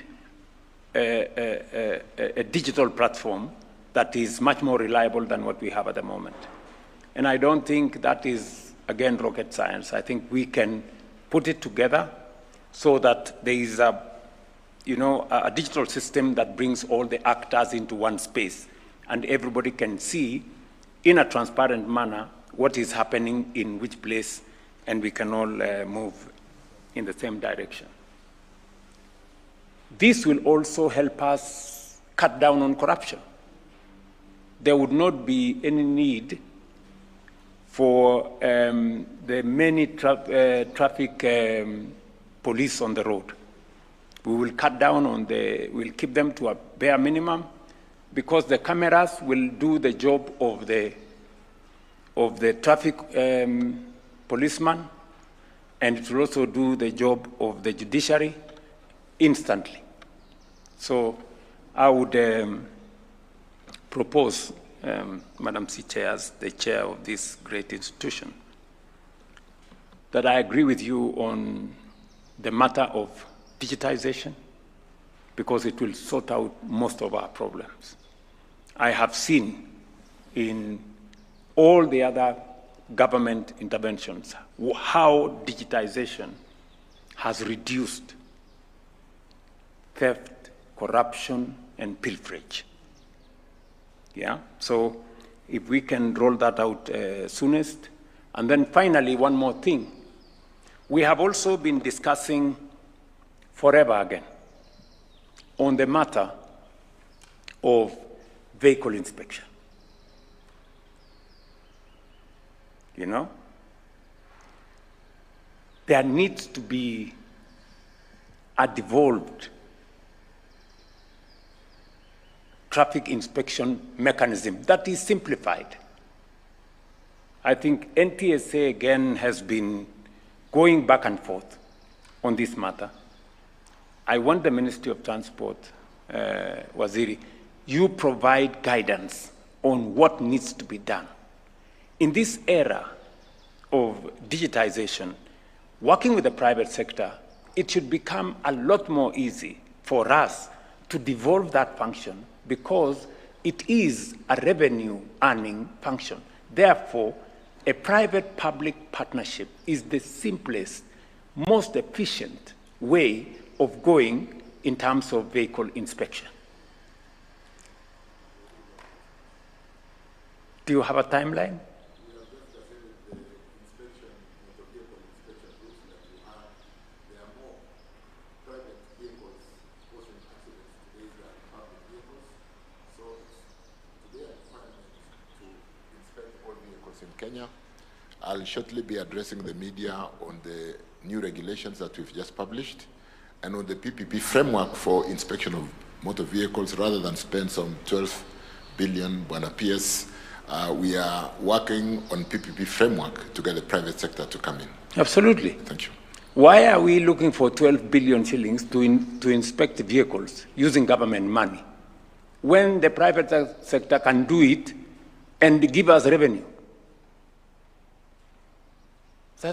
[SPEAKER 6] a digital platform that is much more reliable than what we have at the moment. And I don't think that is, again, rocket science. I think we can put it together so that there is a digital system that brings all the actors into one space. and everybody can see in a transparent manner what is happening in which place, and we can all move in the same direction. This will also help us cut down on corruption. There would not be any need for the many traffic police on the road. We will cut down on we'll keep them to a bare minimum, because the cameras will do the job of the traffic policeman, and it will also do the job of the judiciary instantly. So I would propose, Madam C-Chair, as the chair of this great institution, that I agree with you on the matter of digitization, because it will sort out most of our problems. I have seen in all the other government interventions how digitization has reduced theft, corruption, and pilferage. Yeah, so if we can roll that out soonest. And then finally, one more thing. We have also been discussing forever again on the matter of vehicle inspection. You know, there needs to be a devolved traffic inspection mechanism that is simplified. I think NTSA again has been going back and forth on this matter. I want the Ministry of Transport, Waziri, you provide guidance on what needs to be done. In this era of digitization, working with the private sector, it should become a lot more easy for us to devolve that function, because it is a revenue-earning function. Therefore, a private-public partnership is the simplest, most efficient way of going in terms of vehicle inspection. Do you have a timeline?
[SPEAKER 7] Kenya. I'll shortly be addressing the media on the new regulations that we've just published and on the PPP framework for inspection of motor vehicles. Rather than spend some 12 billion, Bwana PS, we are working on PPP framework to get the private sector to come in.
[SPEAKER 6] Absolutely.
[SPEAKER 7] Thank you.
[SPEAKER 6] Why are we looking for 12 billion shillings to inspect vehicles using government money when the private sector can do it and give us revenue?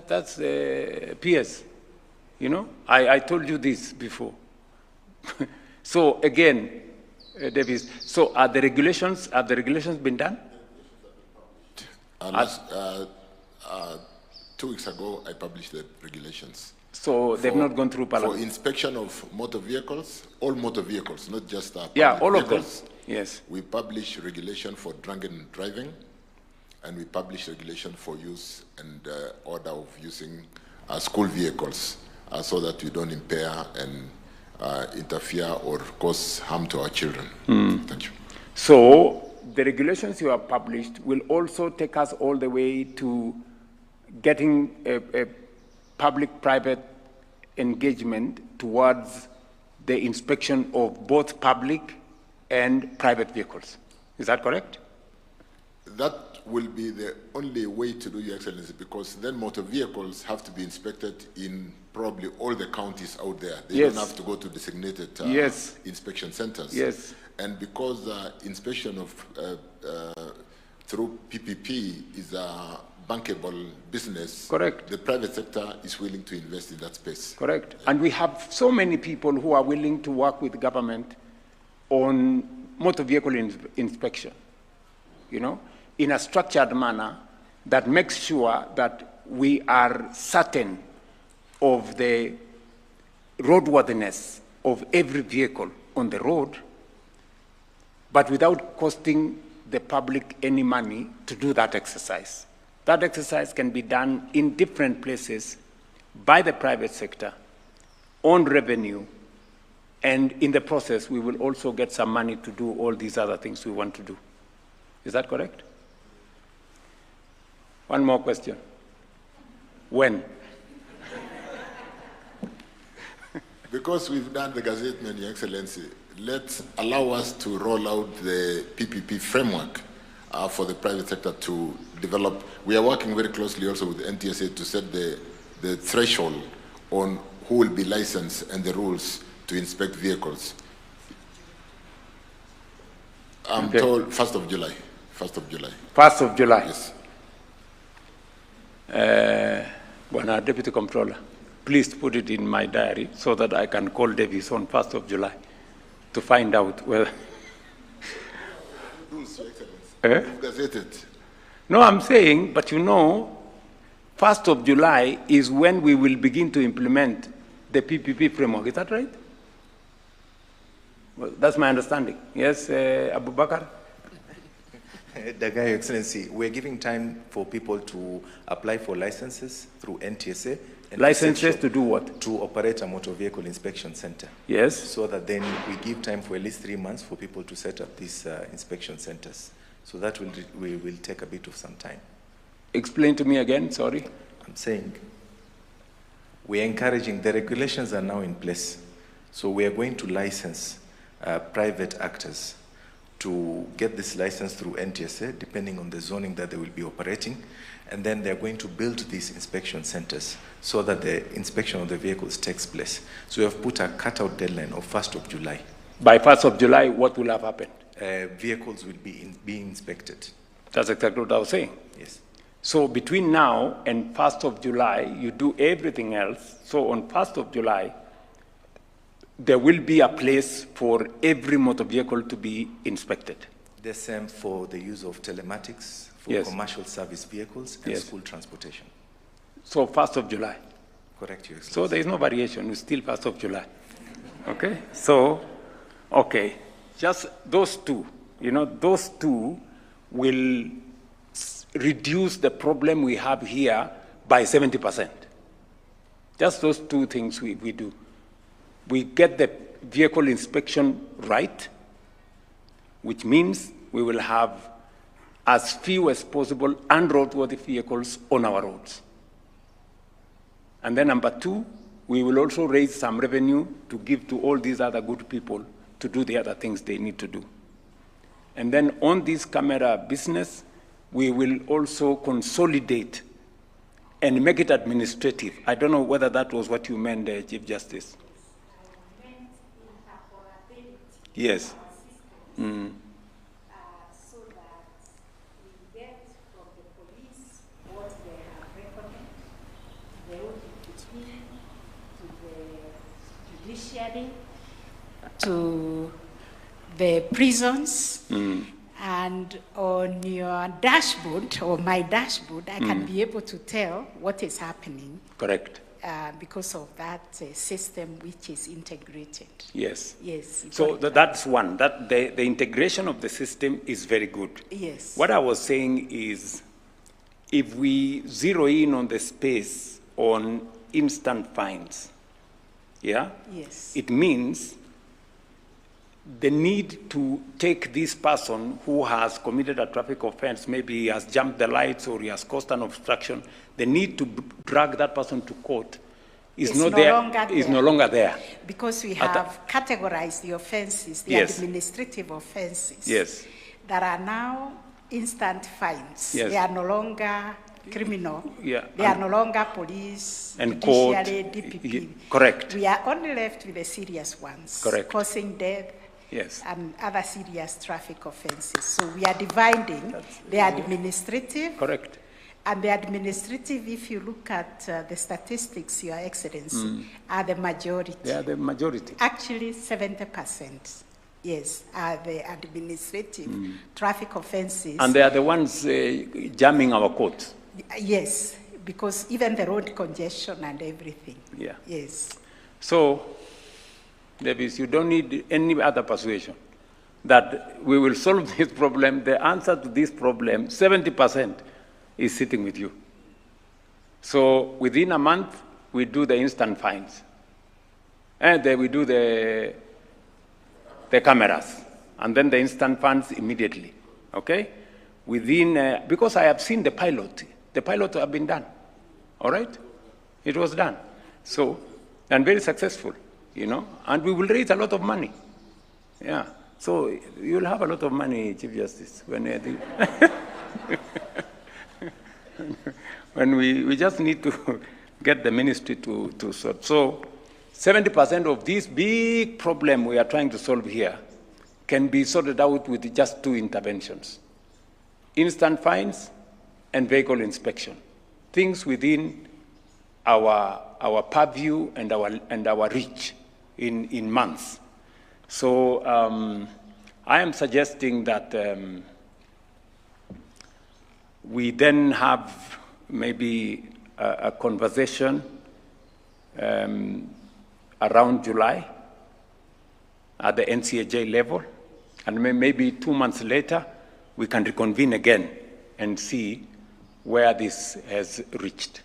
[SPEAKER 6] That's PS, you know? I told you this before. So again, Davis, so have the regulations been done?
[SPEAKER 7] 2 weeks ago, I published the regulations.
[SPEAKER 6] So they've not gone through Parliament?
[SPEAKER 7] For inspection of motor vehicles, all motor vehicles, not just all
[SPEAKER 6] vehicles. Of them, yes.
[SPEAKER 7] We publish regulation for drunken driving, and we publish regulation for use and order of using school vehicles so that we don't impair and interfere or cause harm to our children. Thank you.
[SPEAKER 6] So the regulations you have published will also take us all the way to getting a public-private engagement towards the inspection of both public and private vehicles. Is that correct?
[SPEAKER 7] That will be the only way to do, Your Excellency, because then motor vehicles have to be inspected in probably all the counties out there. They don't have to go to designated inspection centers.
[SPEAKER 6] Yes.
[SPEAKER 7] And because inspection of through PPP is a bankable business,
[SPEAKER 6] correct,
[SPEAKER 7] the private sector is willing to invest in that space.
[SPEAKER 6] Correct. And we have so many people who are willing to work with government on motor vehicle inspection, you know, in a structured manner that makes sure that we are certain of the roadworthiness of every vehicle on the road, but without costing the public any money to do that exercise. That exercise can be done in different places by the private sector on revenue, and in the process, we will also get some money to do all these other things we want to do. Is that correct? One more question. When?
[SPEAKER 7] Because we've done the gazettement, Your Excellency, let's allow us to roll out the PPP framework for the private sector to develop. We are working very closely also with NTSA to set the threshold on who will be licensed and the rules to inspect vehicles. I'm told 1st of July. 1st of July.
[SPEAKER 6] 1st of July?
[SPEAKER 7] Yes.
[SPEAKER 6] Bwana Deputy Comptroller, please put it in my diary so that I can call Davis on 1st of July to find out whether...
[SPEAKER 7] Rules, Your Excellency. You've gazetted.
[SPEAKER 6] No, I'm saying, but you know, 1st of July is when we will begin to implement the PPP framework. Is that right? Well, that's my understanding. Yes, Abu Bakar?
[SPEAKER 9] Daga, Your Excellency, we're giving time for people to apply for licenses through NTSA. And
[SPEAKER 6] licenses to do what?
[SPEAKER 9] To operate a motor vehicle inspection center.
[SPEAKER 6] Yes.
[SPEAKER 9] So that then we give time for at least 3 months for people to set up these inspection centers. So that will take a bit of some time.
[SPEAKER 6] Explain to me again, sorry.
[SPEAKER 9] I'm saying we're encouraging, the regulations are now in place. So we are going to license private actors to get this license through NTSA, depending on the zoning that they will be operating. And then they're going to build these inspection centers so that the inspection of the vehicles takes place. So we have put a cutout deadline of 1st of July.
[SPEAKER 6] By 1st of July, what will have happened?
[SPEAKER 9] Vehicles will be being inspected.
[SPEAKER 6] That's exactly what I was saying.
[SPEAKER 9] Yes.
[SPEAKER 6] So between now and 1st of July, you do everything else. So on 1st of July, there will be a place for every motor vehicle to be inspected.
[SPEAKER 9] The same for the use of telematics, for
[SPEAKER 6] yes.
[SPEAKER 9] commercial service vehicles and
[SPEAKER 6] yes.
[SPEAKER 9] school transportation.
[SPEAKER 6] So 1st of July.
[SPEAKER 9] Correct, Your Excellency.
[SPEAKER 6] So there is no variation, it's still 1st of July. Okay, so, okay, just those two, you know, those two will reduce the problem we have here by 70%. Just those two things we do. We get the vehicle inspection right, which means we will have as few as possible unroadworthy vehicles on our roads. And then number two, we will also raise some revenue to give to all these other good people to do the other things they need to do. And then on this camera business, we will also consolidate and make it administrative. I don't know whether that was what you meant, Chief Justice. Yes. Mm.
[SPEAKER 3] So that we get from the police what they have recorded, the ODPT, to the judiciary, to the prisons, and on your dashboard, or my dashboard, I can be able to tell what is happening.
[SPEAKER 6] Correct.
[SPEAKER 3] Because of that system which is integrated.
[SPEAKER 6] Yes.
[SPEAKER 3] Yes.
[SPEAKER 6] So that's one. That the integration of the system is very good.
[SPEAKER 3] Yes.
[SPEAKER 6] What I was saying is, if we zero in on the space on instant fines, yeah?
[SPEAKER 3] Yes.
[SPEAKER 6] It means the need to take this person who has committed a traffic offense, maybe he has jumped the lights or he has caused an obstruction, the need to drag that person to court is no longer there.
[SPEAKER 3] Because we have categorized the offenses, the
[SPEAKER 6] yes.
[SPEAKER 3] administrative offenses.
[SPEAKER 6] Yes.
[SPEAKER 3] That are now instant fines.
[SPEAKER 6] Yes.
[SPEAKER 3] They are no longer criminal.
[SPEAKER 6] Yeah.
[SPEAKER 3] They are no longer police,
[SPEAKER 6] and court,
[SPEAKER 3] DPP.
[SPEAKER 6] Correct.
[SPEAKER 3] We are only left with the serious ones.
[SPEAKER 6] Correct.
[SPEAKER 3] Causing death.
[SPEAKER 6] Yes.
[SPEAKER 3] And other serious traffic offenses. So we are dividing the administrative.
[SPEAKER 6] Correct.
[SPEAKER 3] And the administrative, if you look at the statistics, Your Excellency, are the majority.
[SPEAKER 6] They are the majority.
[SPEAKER 3] Actually, 70%, yes, are the administrative traffic offenses.
[SPEAKER 6] And they are the ones jamming our courts.
[SPEAKER 3] Yes, because even the road congestion and everything.
[SPEAKER 6] Yeah.
[SPEAKER 3] Yes.
[SPEAKER 6] So, Davis, you don't need any other persuasion. that we will solve this problem, the answer to this problem, 70% is sitting with you. So within a month, we do the instant fines. And then we do the cameras, and then the instant fines immediately, okay? Within, because I have seen the pilot have been done, all right? It was done. So, and very successful, you know, and we will raise a lot of money. Yeah, so you'll have a lot of money, Chief Justice, when when we just need to get the ministry to sort. So 70% of this big problem we are trying to solve here can be sorted out with just 2 interventions: instant fines and vehicle inspection. Things within our purview and our reach in months. So I am suggesting that we then have maybe a conversation around July at the NCAJ level, and maybe 2 months later, we can reconvene again and see where this has reached.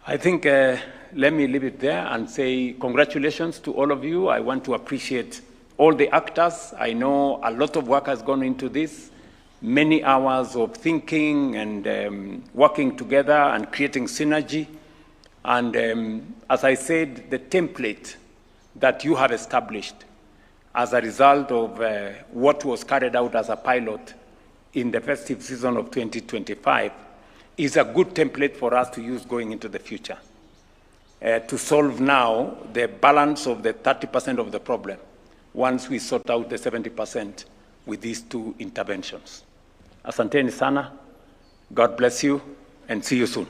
[SPEAKER 6] I think let me leave it there and say congratulations to all of you. I want to appreciate all the actors. I know a lot of work has gone into this, many hours of thinking and working together and creating synergy. And as I said, the template that you have established as a result of what was carried out as a pilot in the festive season of 2025 is a good template for us to use going into the future to solve now the balance of the 30% of the problem once we sort out the 70% with these 2 interventions. Asanteni sana, God bless you, and see you soon.